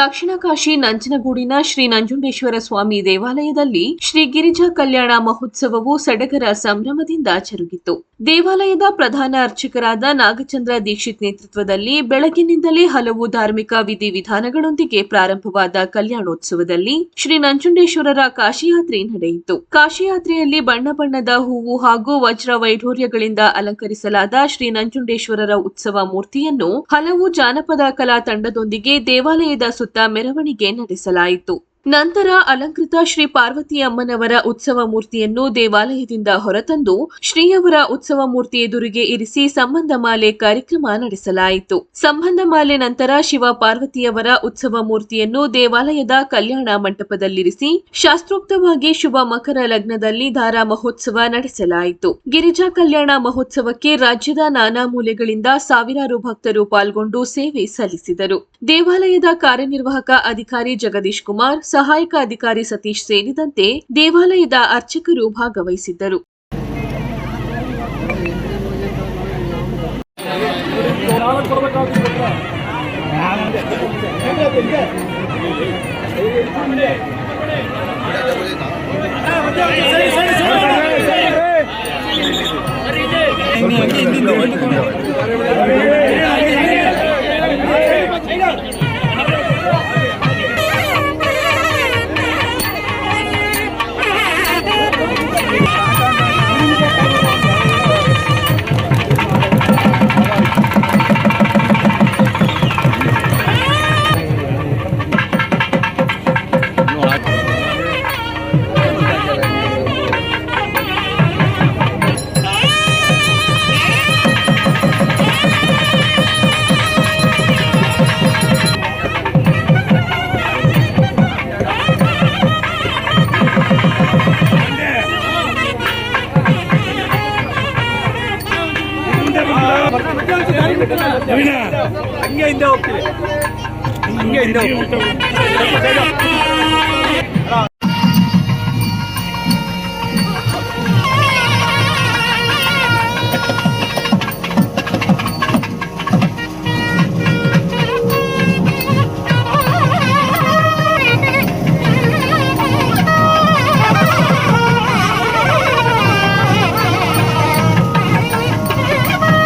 ದಕ್ಷಿಣ ಕಾಶಿ ನಂಜನಗೂಡಿನ ಶ್ರೀ ನಂಜುಂಡೇಶ್ವರ ಸ್ವಾಮಿ ದೇವಾಲಯದಲ್ಲಿ ಶ್ರೀ ಗಿರಿಜಾ ಕಲ್ಯಾಣ ಮಹೋತ್ಸವವು ಸಡಗರ ಸಂಭ್ರಮದಿಂದ ಜರುಗಿತು. ದೇವಾಲಯದ ಪ್ರಧಾನ ಅರ್ಚಕರಾದ ನಾಗಚಂದ್ರ ದೀಕ್ಷಿತ್ ನೇತೃತ್ವದಲ್ಲಿ ಬೆಳಗಿನಿಂದಲೇ ಹಲವು ಧಾರ್ಮಿಕ ವಿಧಿವಿಧಾನಗಳೊಂದಿಗೆ ಪ್ರಾರಂಭವಾದ ಕಲ್ಯಾಣೋತ್ಸವದಲ್ಲಿ ಶ್ರೀ ನಂಜುಂಡೇಶ್ವರರ ಕಾಶಿಯಾತ್ರೆ ನಡೆಯಿತು. ಕಾಶಿಯಾತ್ರೆಯಲ್ಲಿ ಬಣ್ಣ ಬಣ್ಣದ ಹೂವು ಹಾಗೂ ವಜ್ರ ವೈಢೂರ್ಯಗಳಿಂದ ಅಲಂಕರಿಸಲಾದ ಶ್ರೀ ನಂಜುಂಡೇಶ್ವರರ ಉತ್ಸವ ಮೂರ್ತಿಯನ್ನು ಹಲವು ಜಾನಪದ ಕಲಾ ತಂಡದೊಂದಿಗೆ ದೇವಾಲಯದ ಸುತ್ತ ಮೆರವಣಿಗೆ ನಡೆಸಲಾಯಿತು. ನಂತರ ಅಲಂಕೃತ ಶ್ರೀ ಪಾರ್ವತಿ ಅಮ್ಮನವರ ಉತ್ಸವ ಮೂರ್ತಿಯನ್ನು ದೇವಾಲಯದಿಂದ ಹೊರತಂದು ಶ್ರೀಯವರ ಉತ್ಸವ ಮೂರ್ತಿ ಎದುರಿಗೆ ಇರಿಸಿ ಸಂಬಂಧ ಮಾಲೆ ಕಾರ್ಯಕ್ರಮ ನಡೆಸಲಾಯಿತು. ಸಂಬಂಧ ಮಾಲೆ ನಂತರ ಶಿವ ಪಾರ್ವತಿಯವರ ಉತ್ಸವ ಮೂರ್ತಿಯನ್ನು ದೇವಾಲಯದ ಕಲ್ಯಾಣ ಮಂಟಪದಲ್ಲಿರಿಸಿ ಶಾಸ್ತ್ರೋಕ್ತವಾಗಿ ಶುಭ ಮಕರ ಲಗ್ನದಲ್ಲಿ ಧಾರಾ ಮಹೋತ್ಸವ ನಡೆಸಲಾಯಿತು. ಗಿರಿಜಾ ಕಲ್ಯಾಣ ಮಹೋತ್ಸವಕ್ಕೆ ರಾಜ್ಯದ ನಾನಾ ಮೂಲೆಗಳಿಂದ ಸಾವಿರಾರು ಭಕ್ತರು ಪಾಲ್ಗೊಂಡು ಸೇವೆ ಸಲ್ಲಿಸಿದರು. ದೇವಾಲಯದ ಕಾರ್ಯನಿರ್ವಾಹಕ ಅಧಿಕಾರಿ ಜಗದೀಶ್ ಕುಮಾರ್, ಸಹಾಯಕ ಅಧಿಕಾರಿ ಸತೀಶ್ ಸೇರಿದಂತೆ ದೇವಾಲಯದ ಅರ್ಚಕರು ಭಾಗವಹಿಸಿದ್ದರು. ಹಂಗೆ ಹಿಂದೆ ಹೋಗ್ತೀವಿ.